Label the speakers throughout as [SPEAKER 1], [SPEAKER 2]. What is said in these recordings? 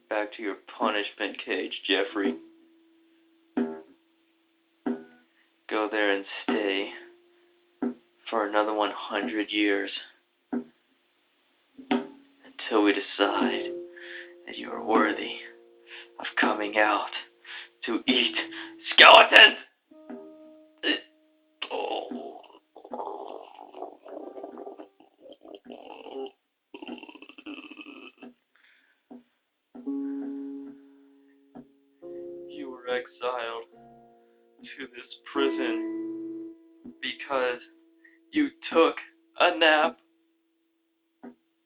[SPEAKER 1] Back to your punishment cage, Jeffrey. Go there and stay for another 100 years until we decide that you are worthy of coming out to eat skeletons. You were exiled to this prison because you took a nap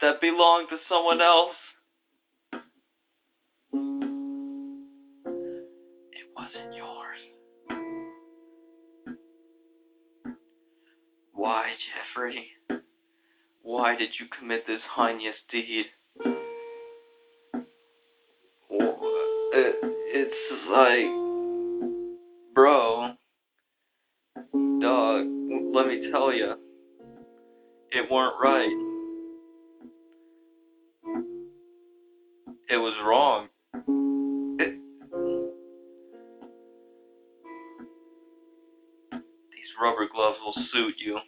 [SPEAKER 1] that belonged to someone else. It wasn't yours. Why, Jeffrey? Why did you commit this heinous deed? It's like, bro, dog, let me tell you, it weren't right. It was wrong. These rubber gloves will suit you.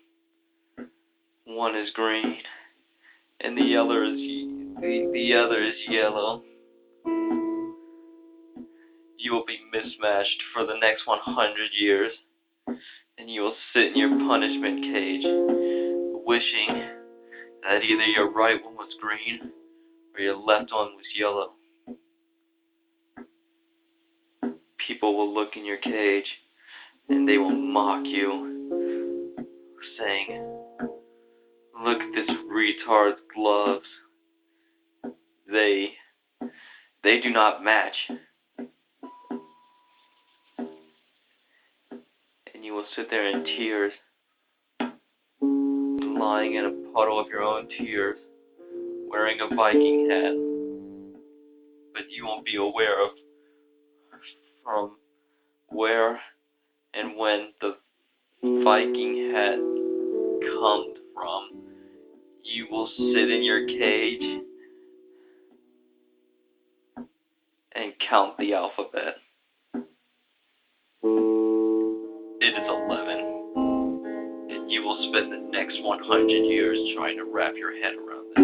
[SPEAKER 1] One is green, and the other is yellow. You will be mismatched for the next 100 years, and you will sit in your punishment cage, wishing that either your right one was green or your left one was yellow. People will look in your cage, and they will mock you, saying, "Look at this retard's gloves. They do not match." And you will sit there in tears, lying in a puddle of your own tears, wearing a Viking hat. But you won't be aware of from where and when the Viking hat comes from. You will sit in your cage and count the alphabet. It is 11, and you will spend the next 100 years trying to wrap your head around it.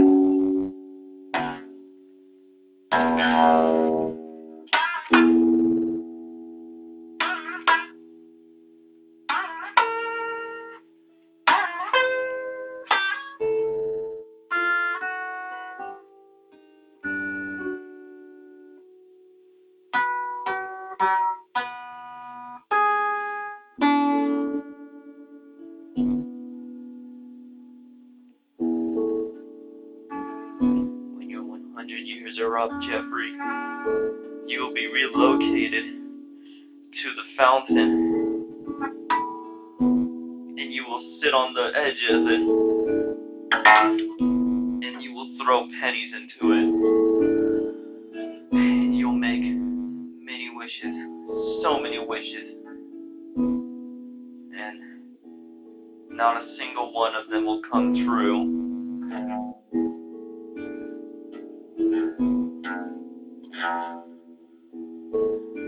[SPEAKER 1] When your 100 years are up, Jeffrey, you will be relocated to the fountain, and you will sit on the edge of it, and you will throw pennies into it, and you'll make many wishes, so many wishes, and not a single one of them will come true.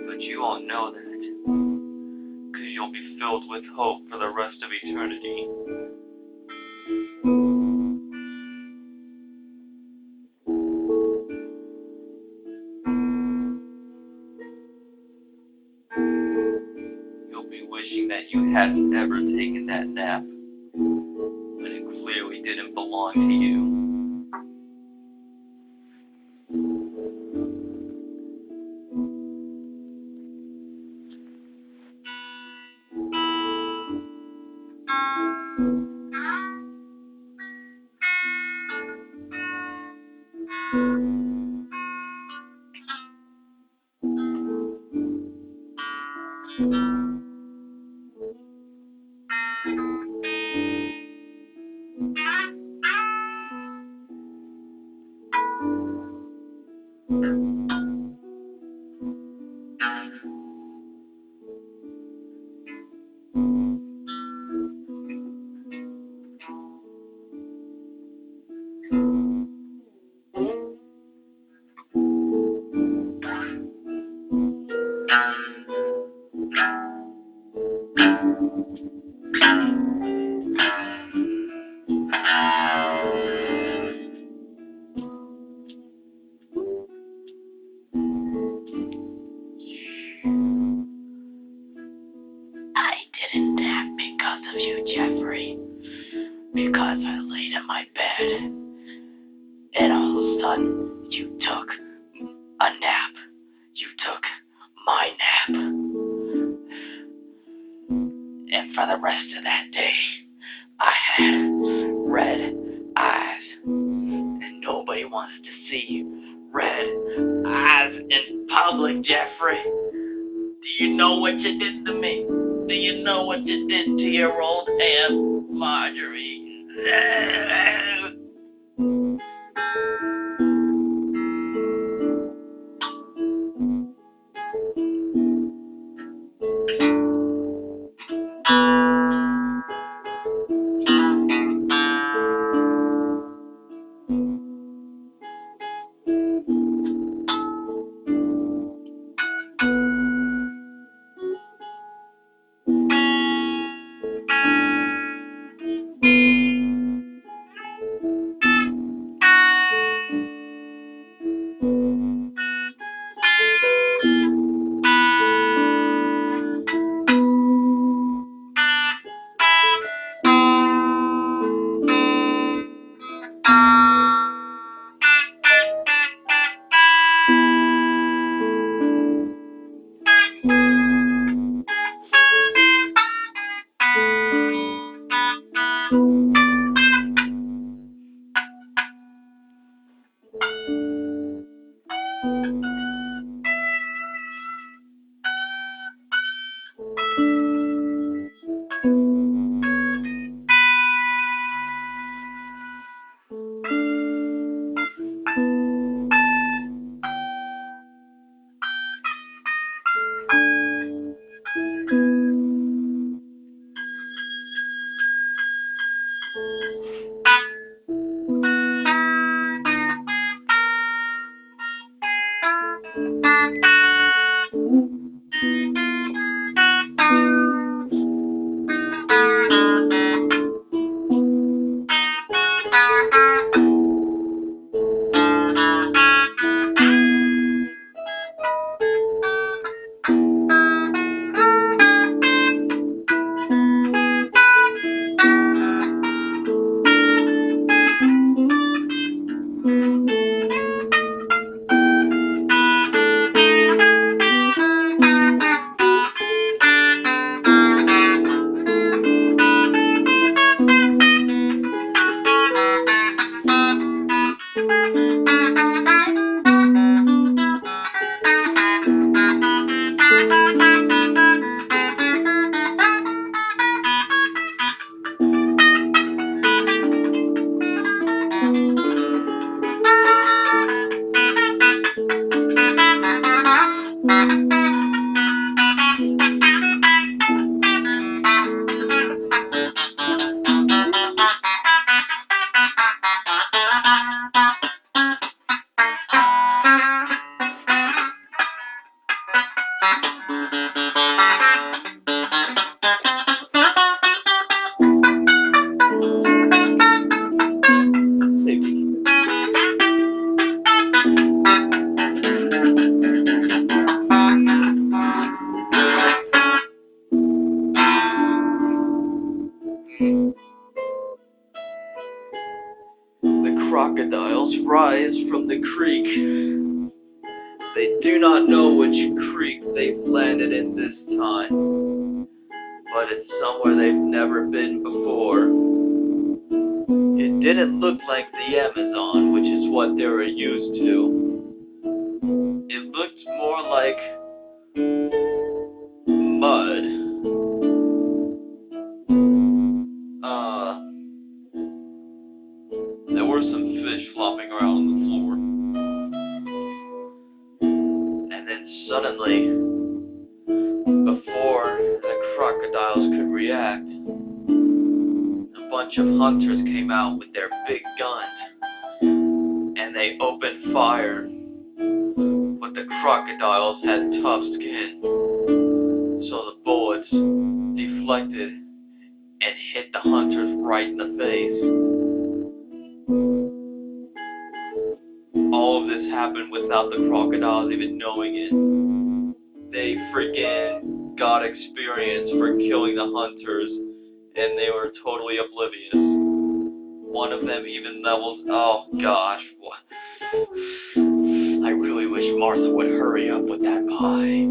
[SPEAKER 1] But you won't know that, because you'll be filled with hope for the rest of eternity. You'll be wishing that you hadn't ever taken that nap, when it clearly didn't belong to you.
[SPEAKER 2] I didn't nap because of you, Jeffrey. Because I laid in my bed, and all of a sudden, you took a nap. You took my nap. And for the rest of that day, I had red eyes. And nobody wants to see red eyes in public, Jeffrey. Do you know what you did to me? Do you know what you did to your old Aunt Marjorie?
[SPEAKER 1] Crocodiles rise from the creek. They do not know which creek they've landed in this time, but it's somewhere they've never been before. It didn't look like the Amazon, which is what they were used to. It looked more like mud. There were some fish flopping around on the floor. And then suddenly, before the crocodiles could react, a bunch of hunters came out with their big guns, and they opened fire. But the crocodiles had tough skin, so the bullets deflected deflected and hit the hunters right in the face. All of this happened without the crocodiles even knowing it. They freaking got experience for killing the hunters, and they were totally oblivious. One of them even levels, oh gosh.
[SPEAKER 2] I really wish Martha would hurry up with that pie.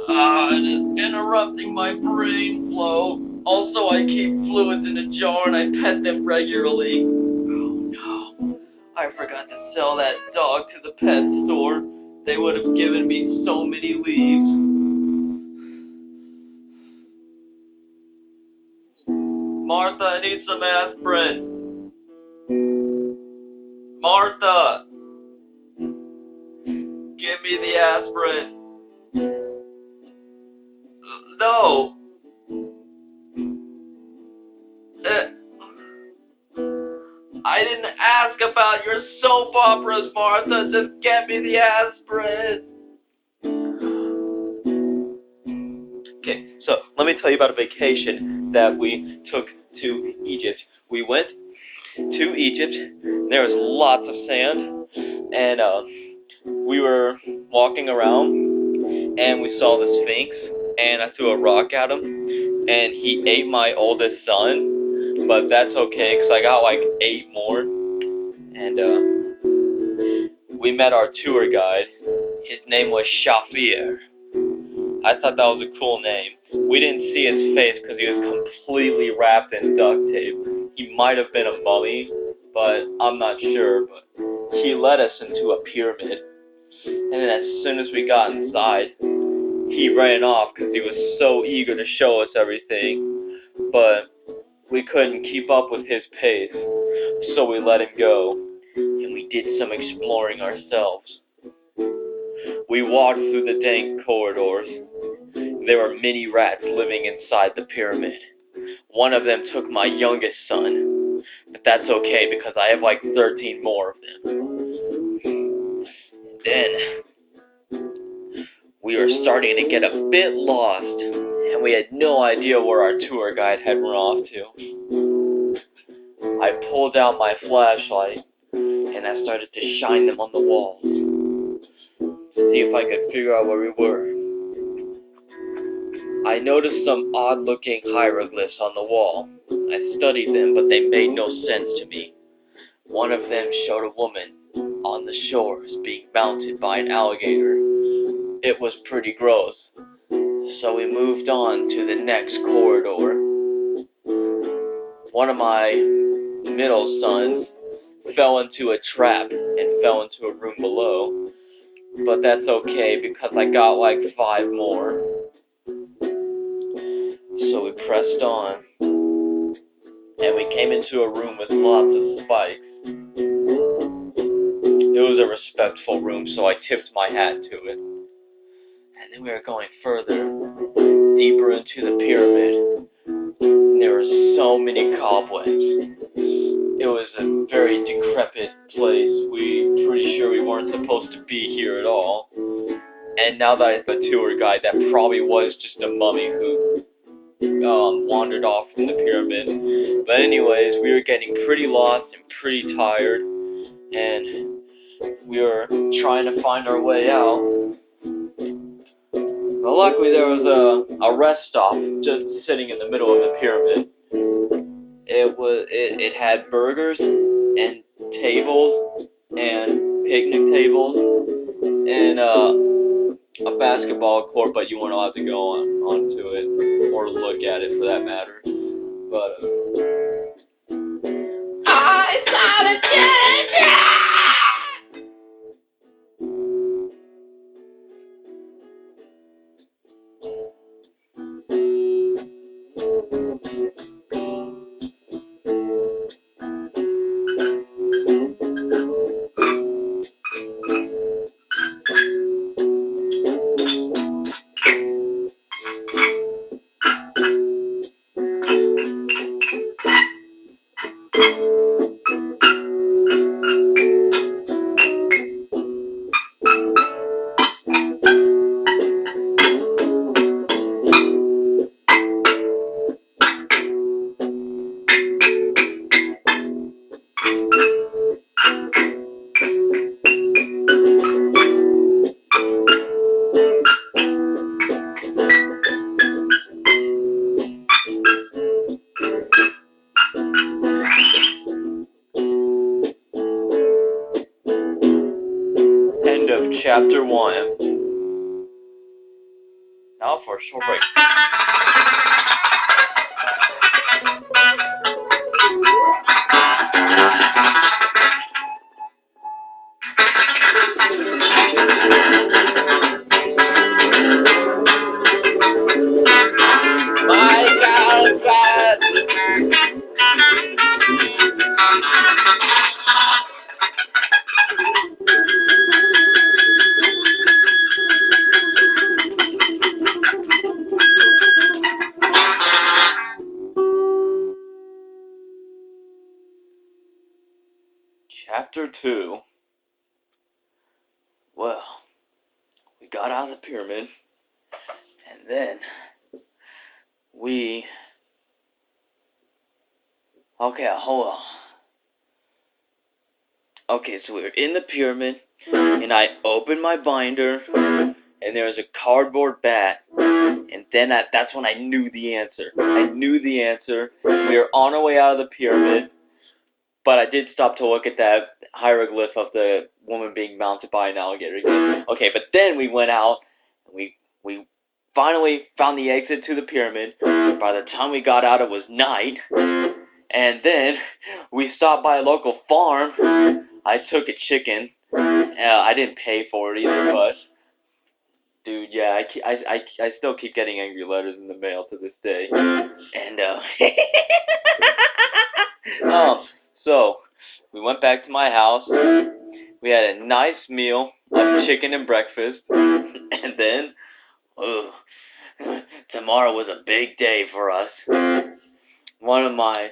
[SPEAKER 1] It's interrupting my brain flow. Also, I keep fluids in a jar and I pet them regularly.
[SPEAKER 2] Oh no.
[SPEAKER 1] I forgot to sell that dog to the pet store. They would have given me so many leaves. Martha, I need some aspirin. Martha! Give me the aspirin. No! I didn't ask about your soap operas, Martha. Just get me the aspirin. Okay, so let me tell you about a vacation that we took to Egypt. We went to Egypt. There was lots of sand, and we were walking around, and we saw the Sphinx, and I threw a rock at him, and he ate my oldest son. But that's okay, because I got like 8 more. And we met our tour guide. His name was Shafir. I thought that was a cool name. We didn't see his face because he was completely wrapped in duct tape. He might have been a mummy, but I'm not sure. But he led us into a pyramid. And then as soon as we got inside, he ran off because he was so eager to show us everything. But we couldn't keep up with his pace, so we let him go, and we did some exploring ourselves. We walked through the dank corridors. There were many rats living inside the pyramid. One of them took my youngest son, but that's okay because I have like 13 more of them. Then, we were starting to get a bit lost, and we had no idea where our tour guide had run off to. I pulled out my flashlight, and I started to shine them on the walls, to see if I could figure out where we were. I noticed some odd-looking hieroglyphs on the wall. I studied them, but they made no sense to me. One of them showed a woman on the shores being mounted by an alligator. It was pretty gross. So we moved on to the next corridor. One of my middle sons fell into a trap and fell into a room below. But that's okay because I got like 5 more. So we pressed on. And we came into a room with lots of spikes. It was a respectful room, so I tipped my hat to it. And then we were going further, deeper into the pyramid. There were so many cobwebs. It was a very decrepit place. We pretty sure we weren't supposed to be here at all. And now that I have a tour guide, that probably was just a mummy who wandered off from the pyramid. But anyways, we were getting pretty lost and pretty tired. And we were trying to find our way out. Well, luckily there was a rest stop just sitting in the middle of the pyramid. It had burgers and tables and picnic tables and a basketball court, but you weren't allowed to go onto it or look at it for that matter. But
[SPEAKER 2] I thought it did!
[SPEAKER 1] Chapter 1. Now for a short break. My God, God. Chapter 2. Well, we got out of the pyramid, and then okay, hold on. Okay, so we were in the pyramid, and I opened my binder, and there was a cardboard bat, and then that's when I knew the answer. I knew the answer. We were on our way out of the pyramid, but I did stop to look at that hieroglyph of the woman being mounted by an alligator again. Okay, but then we went out, and we finally found the exit to the pyramid. By the time we got out, it was night, and then we stopped by a local farm. I took a chicken. I didn't pay for it either, but dude, yeah, I still keep getting angry letters in the mail to this day. And so we went back to my house. We had a nice meal of chicken and breakfast, and then tomorrow was a big day for us. One of my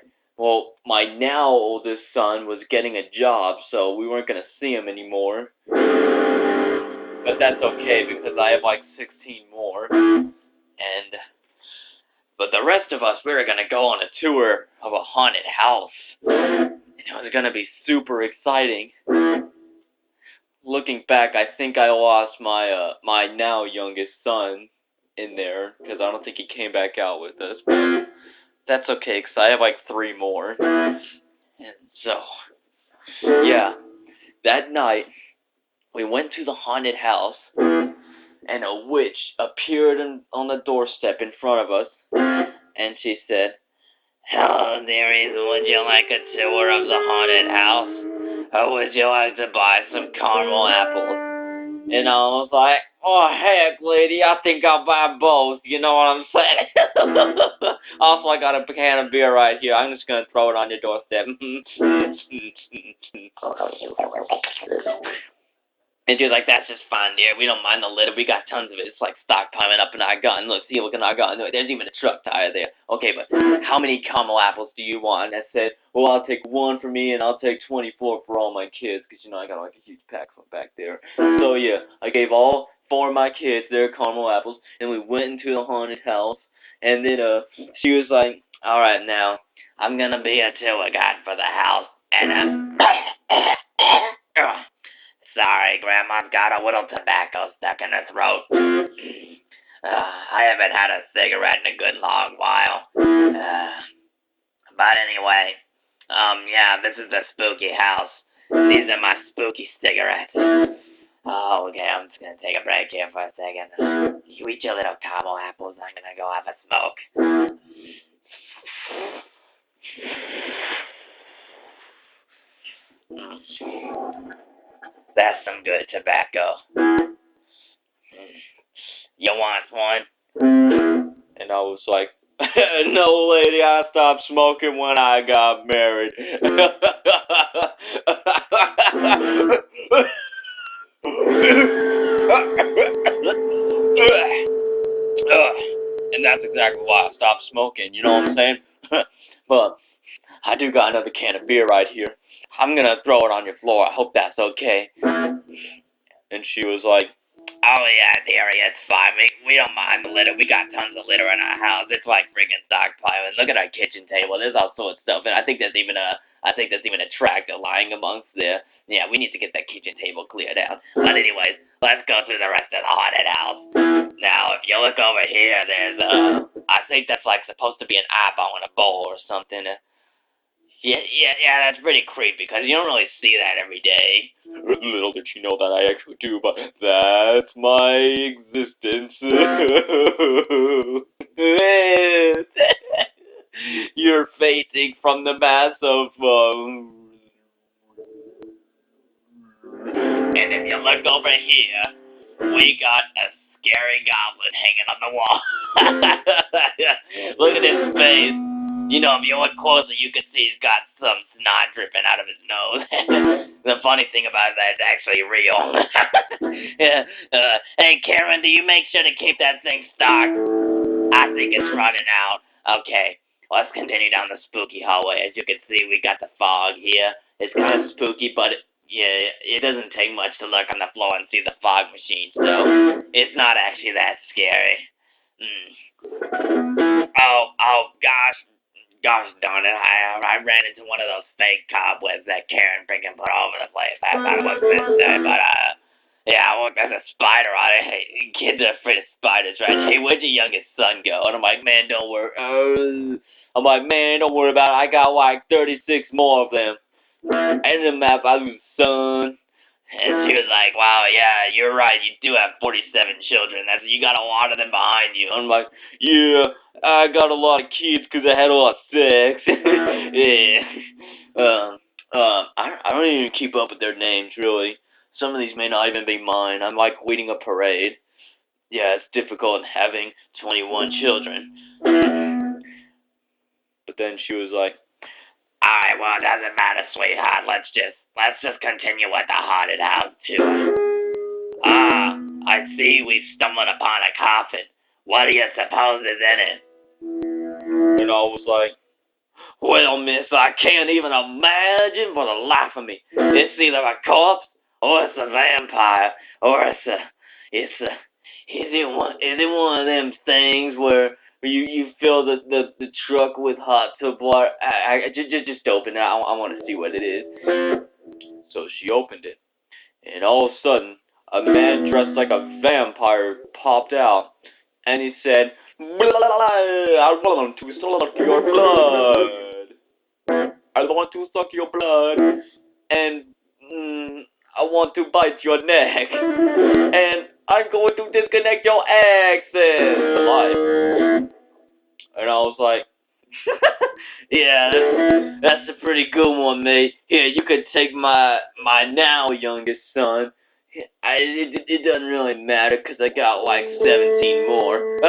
[SPEAKER 1] now oldest son was getting a job, so we weren't going to see him anymore. But that's okay, because I have like 16 more. But the rest of us, we were going to go on a tour of a haunted house. And it was going to be super exciting. Looking back, I think I lost my now youngest son in there, because I don't think he came back out with us. But that's okay, because I have like 3 more. And so, yeah, that night, we went to the haunted house, and a witch appeared on the doorstep in front of us, and she said, "Hello, dearies, would you like a tour of the haunted house? Or would you like to buy some caramel apples?" And I was like, "Oh, heck, lady, I think I'll buy both." You know what I'm saying? Also, I got a can of beer right here. I'm just going to throw it on your doorstep. And she was like, "That's just fine, dear. We don't mind the litter. We got tons of it. It's like stockpiling up in our garden. Look, see, look in our garden. There's even a truck tire there. Okay, but how many caramel apples do you want?" And I said, "Well, I'll take 1 for me, and I'll take 24 for all my kids, because, you know, I got like a huge pack from back there." So, yeah, I gave all 4 of my kids their caramel apples, and we went into the haunted house. And then she was like, "All right, now, I'm going to be a tour guide for the house." And sorry, Grandma's got a little tobacco stuck in her throat. I haven't had a cigarette in a good long while. But anyway, yeah, this is a spooky house. These are my spooky cigarettes. Oh, okay, I'm just gonna take a break here for a second. You eat your little caramel apples, I'm gonna go have a smoke. That's some good tobacco. You want one? And I was like, "No, lady, I stopped smoking when I got married." And that's exactly why I stopped smoking, you know what I'm saying? But I do got another can of beer right here. I'm gonna throw it on your floor. I hope that's okay. And she was like, "Oh yeah, dearie, it's fine. We don't mind the litter. We got tons of litter in our house. It's like friggin' stockpiling. Look at our kitchen table. There's all sorts of stuff. And I think there's even a tractor lying amongst there. Yeah, we need to get that kitchen table cleared out. But anyways, let's go through the rest of the haunted house. Now, if you look over here, there's I think that's like supposed to be an eyeball in a bowl or something.
[SPEAKER 2] Yeah, that's pretty creepy, because you don't really see that every day.
[SPEAKER 1] Little did she know that I actually do, but that's my existence. You're facing from the mass of,
[SPEAKER 2] And if you look over here, we got a scary goblin hanging on the wall. Look at his face. You know, if you look closer, you can see he's got some snot dripping out of his nose. The funny thing about that, it's actually real. Yeah. Hey, Karen, do you make sure to keep that thing stocked? I think it's running out. Okay, let's continue down the spooky hallway. As you can see, we got the fog here. It's kind of spooky, but it doesn't take much to look on the floor and see the fog machine, so it's not actually that scary. Oh, gosh darn it, I ran into one of those fake cobwebs that Karen freaking put all over the place. I thought it was Wednesday, but yeah, look, there's a spider on it. Hey, kids are afraid of spiders, right? Hey, where'd your youngest son go? And I'm like, man, don't worry. Don't worry about it. I got like 36 more of them. And the map, I lose son. And she was like, wow, yeah, you're right. You do have 47 children. You got a lot of them behind you. I'm like, yeah, I got a lot of kids because I had a lot of sex. Yeah. I don't even keep up with their names, really. Some of these may not even be mine. I'm like leading a parade. Yeah, it's difficult having 21 children. But then she was like, alright, well, it doesn't matter, sweetheart. Let's just continue with the haunted house tour. I see we've stumbled upon a coffin. What do you suppose is in it?
[SPEAKER 1] and I was like,
[SPEAKER 2] Well, miss, I can't even imagine for the life of me. It's either a corpse, or it's a vampire, or is it one of them things where you fill the truck with hot tub water? Just open it. I want to see what it is.
[SPEAKER 1] so she opened it, and all of a sudden, a man dressed like a vampire popped out, and he said, I want to suck your blood. I want to suck your blood, and I want to bite your neck, and I'm going to disconnect your axis. And I was like,
[SPEAKER 2] Yeah, that's a pretty good one, mate. Here, you could take my now youngest son. It doesn't really matter because I got like 17 more.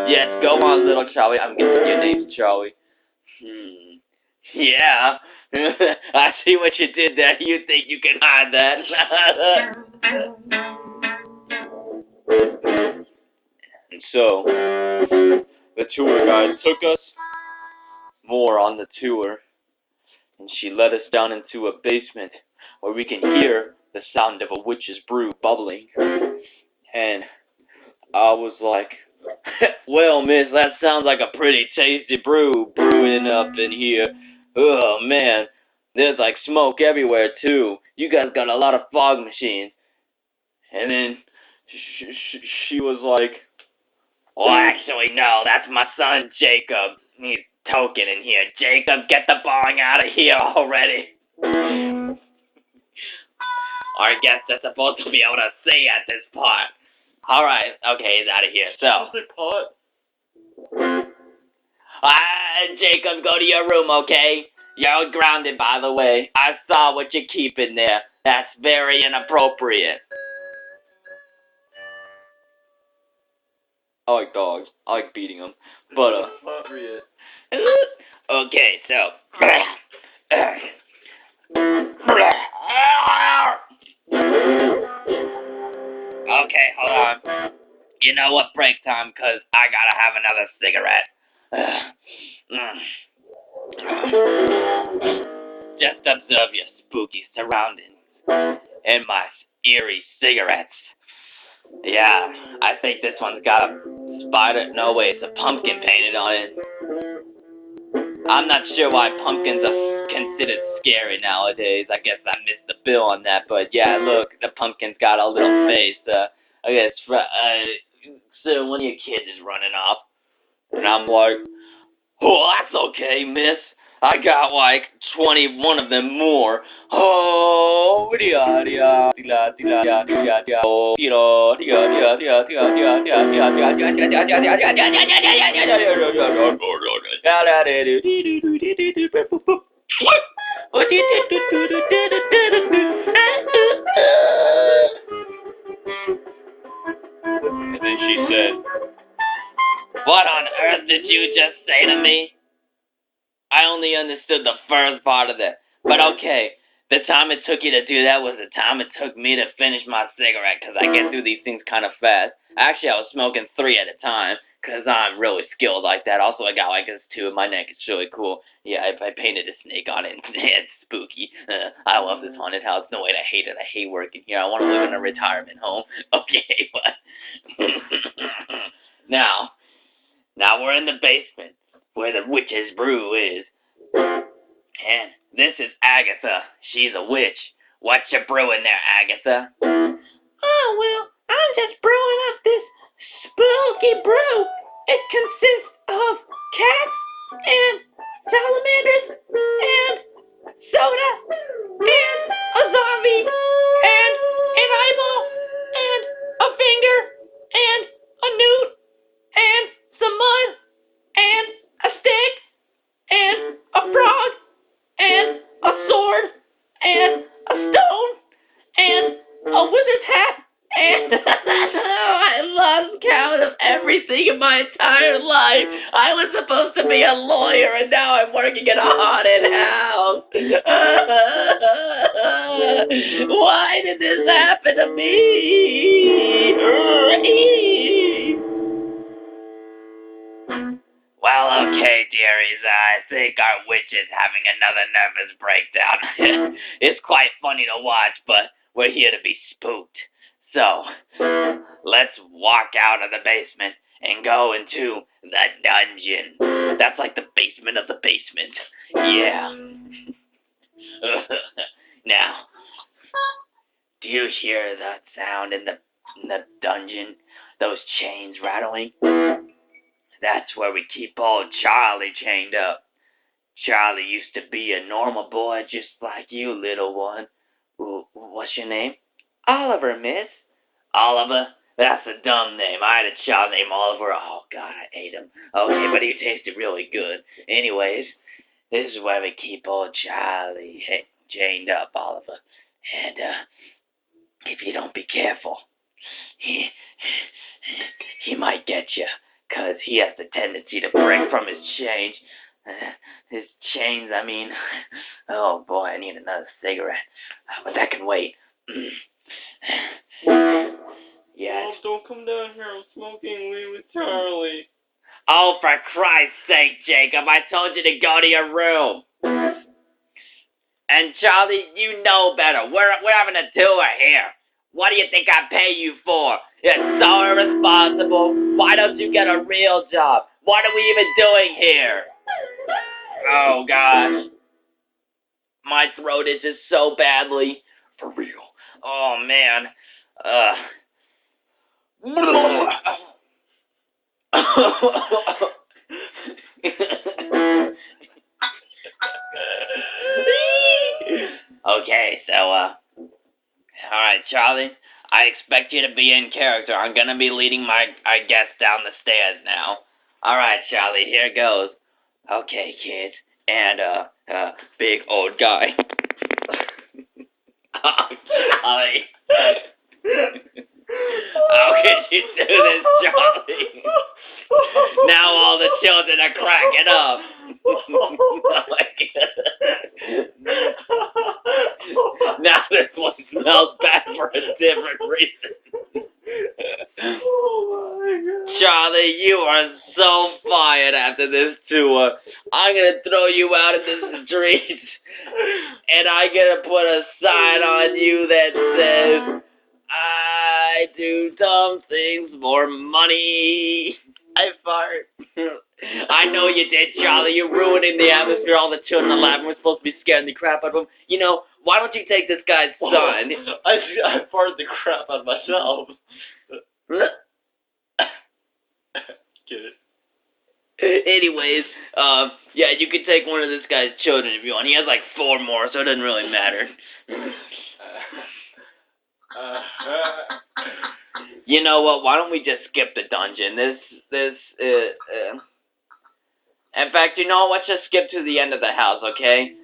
[SPEAKER 2] Yes, go on, little Charlie. I'm guessing your name's Charlie. Yeah. I see what you did there. You think you can hide that?
[SPEAKER 1] and so the tour guide took us more on the tour, and she led us down into a basement where we can hear the sound of a witch's brew bubbling. And I was like, well, miss, that sounds like a pretty tasty brew brewing up in here. Oh, man, there's like smoke everywhere, too. You guys got a lot of fog machines. And then she was like,
[SPEAKER 2] well, actually, no, that's my son, Jacob. He's token in here. Jacob, get the bong out of here already. Our guests are supposed to be able to see at this part. Alright, okay, he's out of here. So, Jacob, go to your room, okay? You're grounded, by the way. I saw what you keep in there. That's very inappropriate.
[SPEAKER 1] I like dogs. I like beating them. But,
[SPEAKER 2] okay, so. Okay, hold on. You know what? Break time, because I gotta have another cigarette. Just observe your spooky surroundings and my eerie cigarettes. Yeah, I think this one's got a spider. No, wait, it's a pumpkin painted on it. I'm not sure why pumpkins are considered scary nowadays. I guess I missed the bill on that, but yeah, look, the pumpkin's got a little face. I guess, so one of your kids is running off.
[SPEAKER 1] and I'm like,
[SPEAKER 2] oh, that's okay, miss.
[SPEAKER 1] I got like 21 of them more. Oh, and then she said, "What on earth did you just say to me?" I only understood the first part of that. But okay, the time it took you to do that was the time it took me to finish my cigarette, because I get through these things kind of fast. Actually, I was smoking 3 at a time, because I'm really skilled like that. Also, I got like this too in my neck. It's really cool. Yeah, I painted a snake on it. It's spooky. I love this haunted house. No way, I hate it. I hate working here. I want to live in a retirement home. Okay, but... Now we're in the basement, where the witch's brew is. And this is Agatha. She's a witch. What you brewing there, Agatha?
[SPEAKER 2] Oh, well, I'm just brewing up this spooky brew. It consists of cats and salamanders and soda and a zombie and an eyeball and a finger and a newt and some mud and a stick and a frog and a sword and a stone and a wizard's hat and I lost count of everything in my entire life. I was supposed to be a lawyer and now I'm working in a haunted house. Why did this happen to me?
[SPEAKER 1] Well, okay, dearies, I think our witch is having another nervous breakdown. It's quite funny to watch, but we're here to be spooked. So, let's walk out of the basement and go into the dungeon. That's like the basement of the basement. Yeah. Now, do you hear that sound in the dungeon? Those chains rattling? That's where we keep old Charlie chained up. Charlie used to be a normal boy just like you, little one. What's your name?
[SPEAKER 2] Oliver, miss.
[SPEAKER 1] Oliver? That's a dumb name. I had a child named Oliver. Oh, God, I hate him. Okay, but he tasted really good. Anyways, this is where we keep old Charlie chained up, Oliver. And, if you don't be careful, he might get you. 'Cause he has the tendency to break from his chains. His chains, I mean. Oh, boy, I need another cigarette. But that can wait. Yes.
[SPEAKER 3] Oh, don't come down here. I'm smoking weed with Charlie.
[SPEAKER 1] Oh, for Christ's sake, Jacob, I told you to go to your room. And Charlie, you know better. We're having a tour here. What do you think I pay you for? You're so irresponsible. Why don't you get a real job? What are we even doing here? Oh, gosh. My throat itches so badly. For real. Oh, man. Okay, so, alright, Charlie, I expect you to be in character. I'm gonna be leading our guests down the stairs now. Alright, Charlie, here goes. Okay, kids, and, big old guy. Charlie. How could you do this, Charlie? Now all the children are cracking up. Now this one smells bad for a different reason. Charlie, you are so fired after this tour. I'm gonna throw you out in the streets, and I'm gonna put a sign on you that says, I do dumb things for money. I fart. I know you did, Charlie. You're ruining the atmosphere. All the children are laughing. We're supposed to be scaring the crap out of them. You know, why don't you take this guy's son?
[SPEAKER 3] I farted the crap out of myself. Get it?
[SPEAKER 2] Anyways, yeah, you could take one of this guy's children if you want. He has like 4 more, so it doesn't really matter. You know what? Why don't we just skip the dungeon? In fact, you know, let's just skip to the end of the house, okay?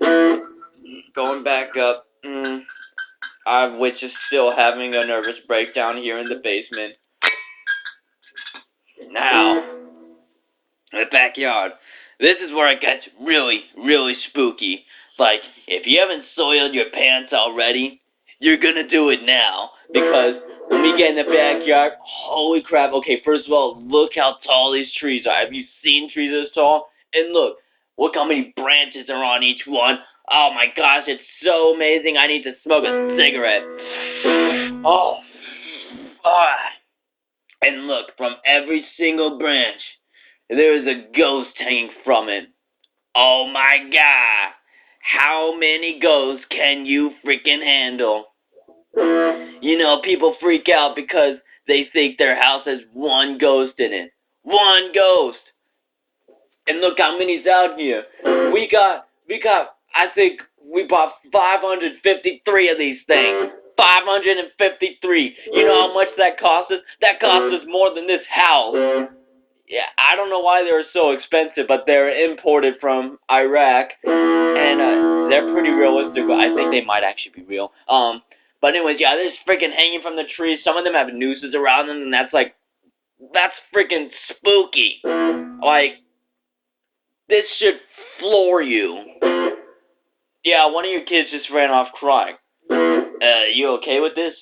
[SPEAKER 2] Going back up. Which is still having a nervous breakdown here in the basement. Now, the backyard. This is where it gets really, really spooky. Like, if you haven't soiled your pants already, you're gonna do it now. Because when we get in the backyard, holy crap. Okay, first of all, look how tall these trees are. Have you seen trees this tall? And look how many branches are on each one. Oh my gosh, it's so amazing. I need to smoke a cigarette. Oh, and look, from every single branch, there is a ghost hanging from it. Oh my god. How many ghosts can you freaking handle? You know, people freak out because they think their house has one ghost in it. One ghost! And look how many's out here. We got, I think we bought 553 of these things. 553. You know how much that cost us? That cost us more than this house. Yeah, I don't know why they were so expensive, but they're imported from Iraq, and they're pretty realistic. I think they might actually be real. But anyways, yeah, they're just freaking hanging from the trees. Some of them have nooses around them, and that's freaking spooky. Like, this should floor you. Yeah, one of your kids just ran off crying. You okay with this?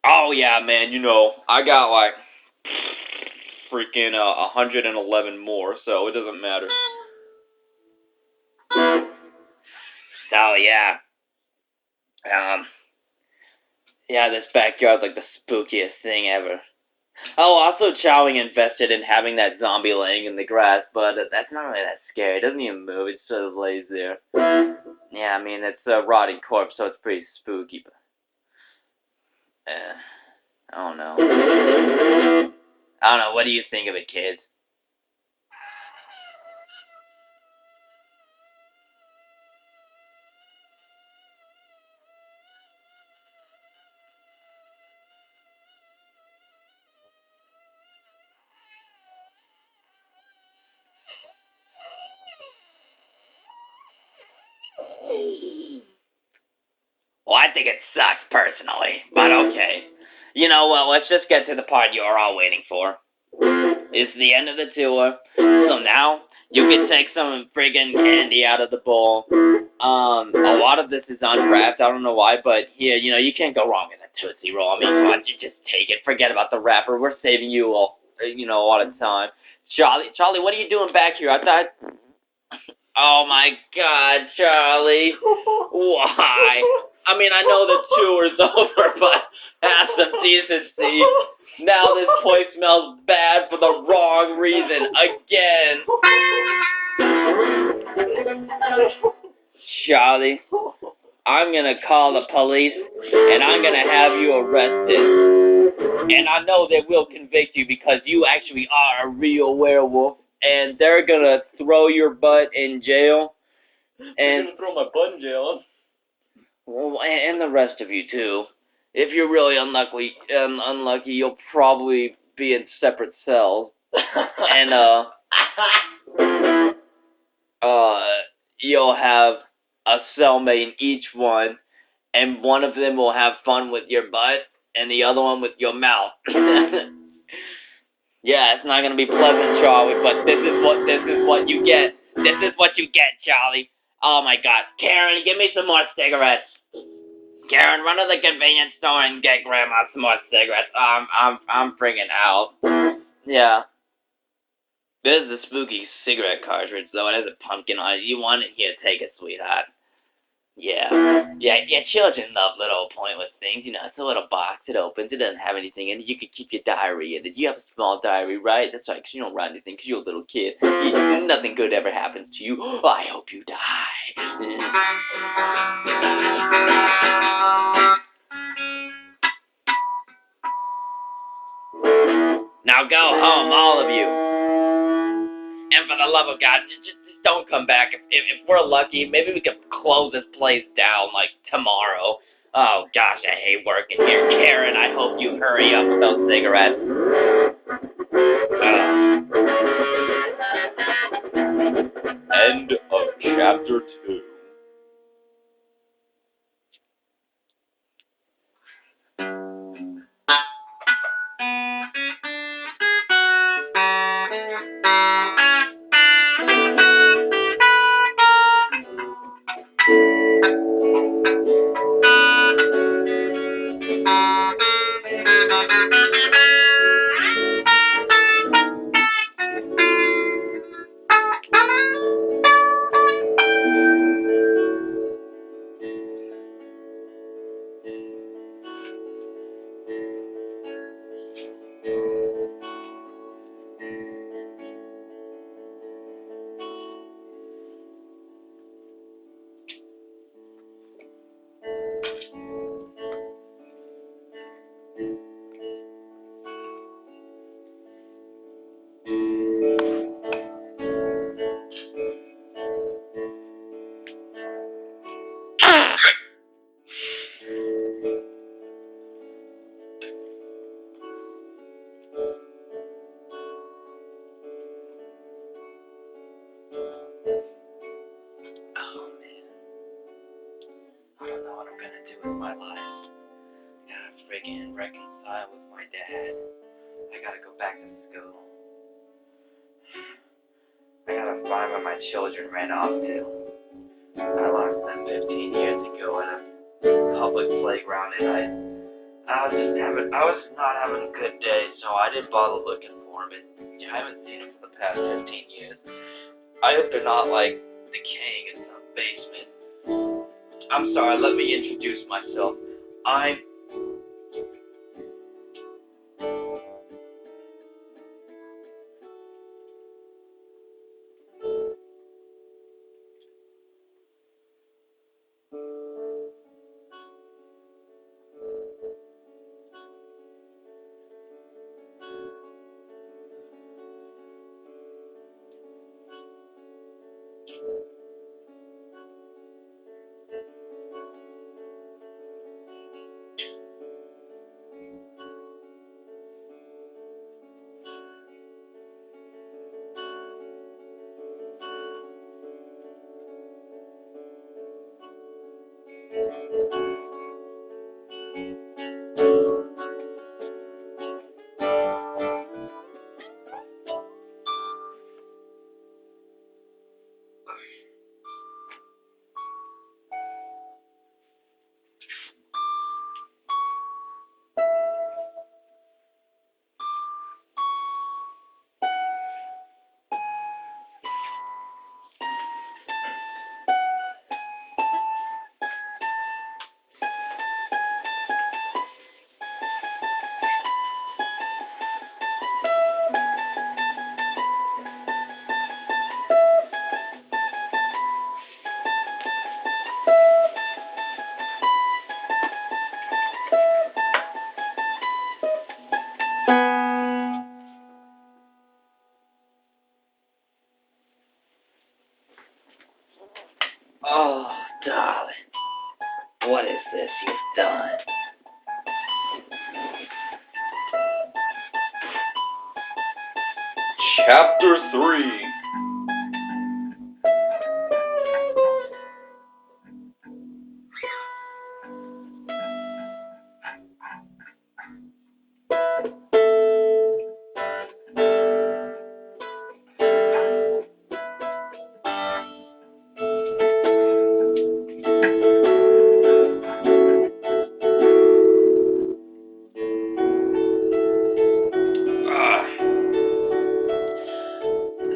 [SPEAKER 2] Oh yeah, man, you know, I got like freaking 111 more, so it doesn't matter. Oh yeah. Yeah, this backyard's like the spookiest thing ever. Oh, also Chowing invested in having that zombie laying in the grass, but that's not really that scary. It doesn't even move, it sort of lays there. Yeah, I mean, it's a rotting corpse, so it's pretty spooky, but I don't know. What do you think of it, kids? Well, I think it sucks, personally, but okay. You know what, let's just get to the part you're all waiting for. It's the end of the tour, so now you can take some friggin' candy out of the bowl. A lot of this is unwrapped, I don't know why, but yeah, you know, you can't go wrong with a Tootsie Roll. I mean, come on, you just take it, forget about the wrapper, we're saving you all, a lot of time. Charlie, what are you doing back here? I thought... Oh my god, Charlie. Why? I mean, I know the tour's over, but have some decency. Now this place smells bad for the wrong reason. Again. Charlie, I'm gonna call the police, and I'm gonna have you arrested. And I know they will convict you because you actually are a real werewolf. And they're gonna throw your butt in jail. And
[SPEAKER 3] they're gonna throw my butt in jail.
[SPEAKER 2] Well, and the rest of you too. If you're really unlucky, you'll probably be in separate cells. And you'll have a cellmate in each one, and one of them will have fun with your butt, and the other one with your mouth. Yeah, it's not gonna be pleasant, Charlie, but this is what you get. This is what you get, Charlie. Oh my god. Karen, give me some more cigarettes. Karen, run to the convenience store and get Grandma some more cigarettes. I'm friggin' out. Yeah. This is a spooky cigarette cartridge, though. It has a pumpkin on it. You want it? Here, take it, sweetheart. Yeah, children love little pointless things. You know, it's a little box. It opens. It doesn't have anything in it. You can keep your diary in it. You have a small diary, right? That's right, because you don't write anything, because you're a little kid. Nothing good ever happens to you. Oh, I hope you die. Now go home, all of you. And for the love of God, just don't come back. If we're lucky, maybe we can close this place down, like, tomorrow. Oh, gosh, I hate working here. Karen, I hope you hurry up with those cigarettes.
[SPEAKER 1] End of chapter 2.
[SPEAKER 2] Oh, man. I don't know what I'm gonna do with my life. I gotta friggin' reconcile with my dad. I gotta go back to school. I gotta find where my children ran off to. I lost them 15 years ago at a public playground, and I was not having a good day, so I didn't bother looking for them. And I haven't seen them for the past 15 years. I hope they're not, like, decaying in some basement. I'm sorry, let me introduce myself. I'm... Oh, darling. What is this you've done?
[SPEAKER 1] Chapter 3.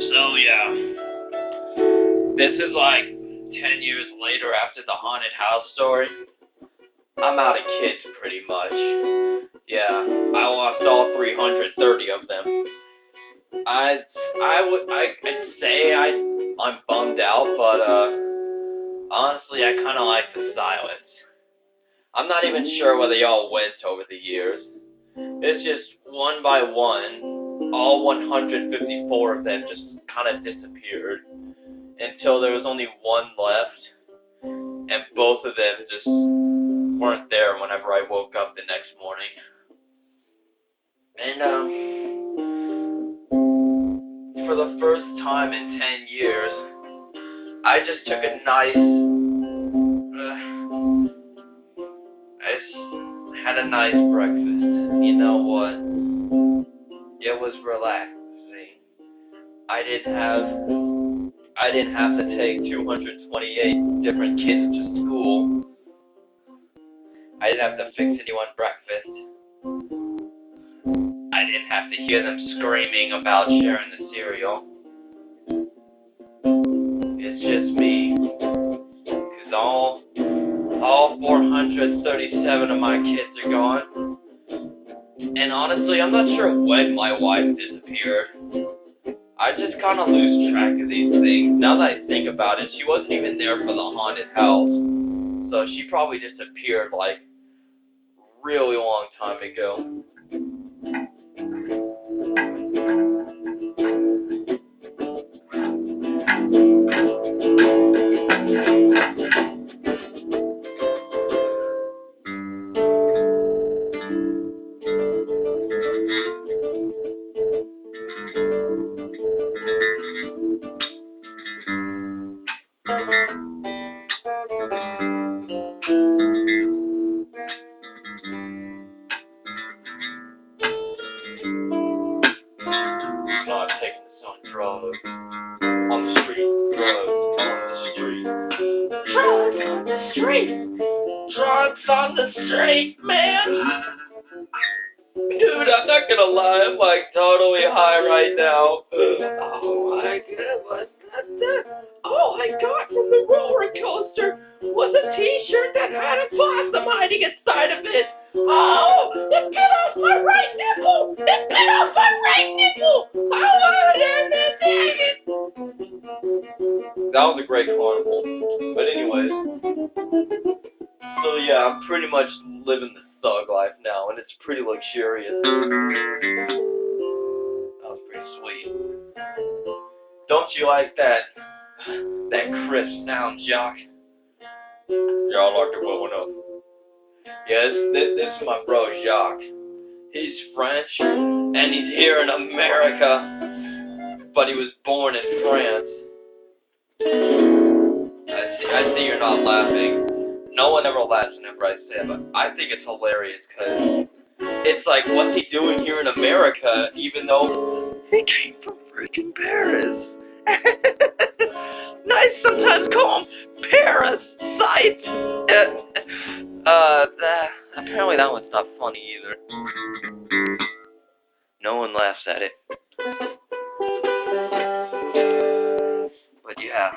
[SPEAKER 2] So, yeah. This is like 10 years later after the haunted house story. I'm out of kids, pretty much. Yeah, I lost all 330 of them. I'd say I'm bummed out, but honestly, I kind of like the silence. I'm not even sure where they all went over the years. It's just one by one, all 154 of them just
[SPEAKER 1] kind of disappeared until there was only one left, and both of them just weren't there whenever I woke up the next morning. And for the first time in 10 years, I just took a nice, I just had a nice breakfast. You know what? It was relaxing. I didn't have to take 228 different kids to school. I didn't have to fix anyone breakfast. I didn't have to hear them screaming about sharing the cereal. It's just me. 'Cause all 437 of my kids are gone. And honestly, I'm not sure when my wife disappeared. I just kind of lose track of these things. Now that I think about it, she wasn't even there for the haunted house. So she probably disappeared like really long time ago. Not taking this on drugs. On the street. Drugs on the street.
[SPEAKER 2] Drugs on the street. Drugs on the street, man.
[SPEAKER 1] Dude, I'm not gonna lie, I'm like totally high right now.
[SPEAKER 2] Oh my God, what's that? All I got from the roller coaster was a t-shirt that had a possum hiding inside of it. Oh, it bit off my right nipple! It bit off my right nipple! I wanted it!
[SPEAKER 1] That was a great carnival. But anyways. So yeah, I'm pretty much living the thug life now, and it's pretty luxurious. That was pretty sweet. Don't you like that crisp sound, Jock? Yeah, I like it well enough. Yeah, this is my bro, Jacques. He's French, and he's here in America, but he was born in France. I see you're not laughing. No one ever laughs whenever I say it, but I think it's hilarious, because it's like, what's he doing here in America, even though
[SPEAKER 2] He came from freaking Paris. Nice sometimes call him parasite.
[SPEAKER 1] Apparently that one's not funny either. No one laughs at it. But yeah,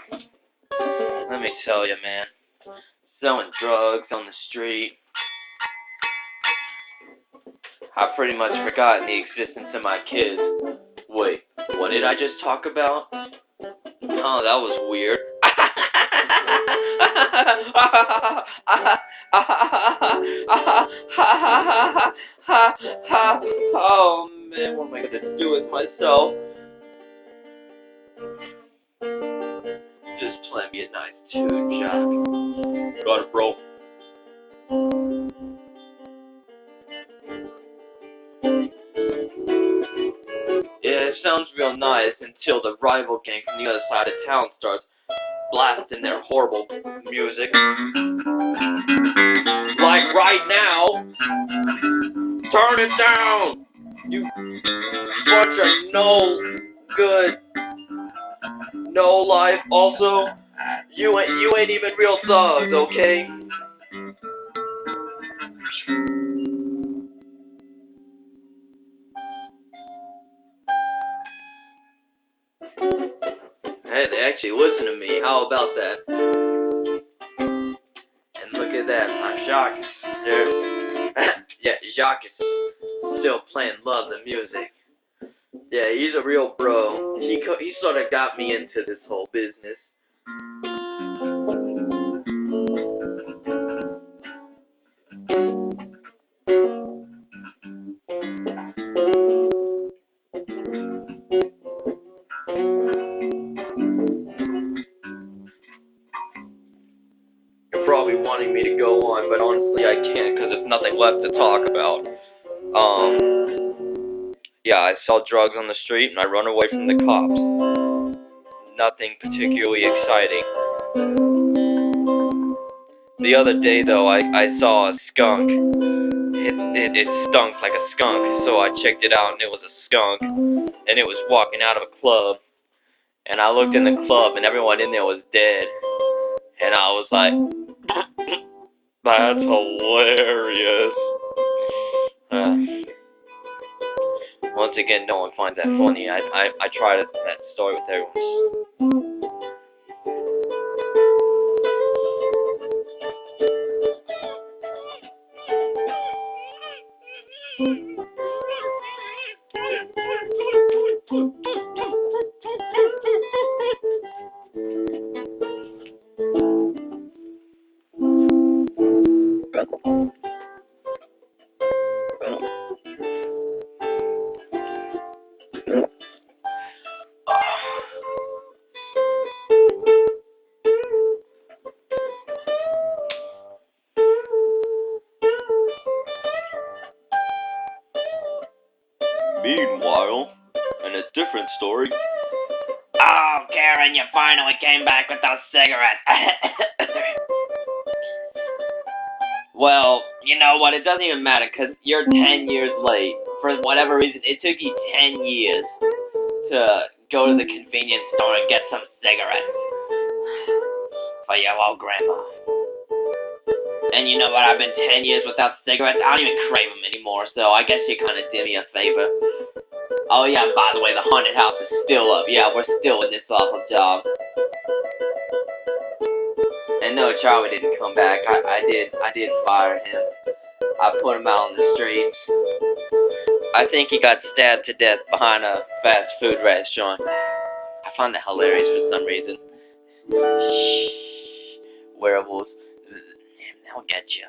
[SPEAKER 1] let me tell you, man, selling drugs on the street. I've pretty much forgotten the existence of my kids. Wait, what did I just talk about? Oh, that was weird. Oh man, what am I gonna do with myself? Just play me a nice tune, Jack. Got it, bro. Yeah, it sounds real nice until the rival gang from the other side of town starts blasting their horrible music. Like right now. Turn it down! You bunch of no good, no life. Also, you ain't even real thugs, okay? Hey, they actually listen to me. How about that? And look at that, my Jacques is there. Yeah, Jacques is still playing Love the Music. Yeah, he's a real bro. He sort of got me into this whole business. to go on, but honestly I can't because there's nothing left to talk about. Yeah, I sell drugs on the street and I run away from the cops. Nothing particularly exciting. The other day though, I saw a skunk. It stunk like a skunk, so I checked it out and it was a skunk. And it was walking out of a club. And I looked in the club and everyone in there was dead. And I was like, that's hilarious. Once again, no one finds that funny. I tried that story with everyone. Meanwhile, in a different story.
[SPEAKER 2] Oh, Karen, you finally came back with those cigarettes.
[SPEAKER 1] Well, you know what? It doesn't even matter because you're 10 years late. For whatever reason, it took you 10 years to go to the convenience store and get some cigarettes for your old grandma. And you know what? I've been 10 years without cigarettes. I don't even crave them anymore, so I guess you kind of did me a favor. Oh yeah, by the way, the haunted house is still up. Yeah, we're still in this awful job. And no, Charlie didn't come back. I did fire him. I put him out on the streets. I think he got stabbed to death behind a fast food restaurant. I find that hilarious for some reason. Werewolves, they'll get you.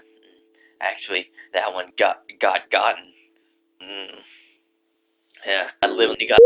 [SPEAKER 1] Actually, that one got gotten. Yeah, I literally got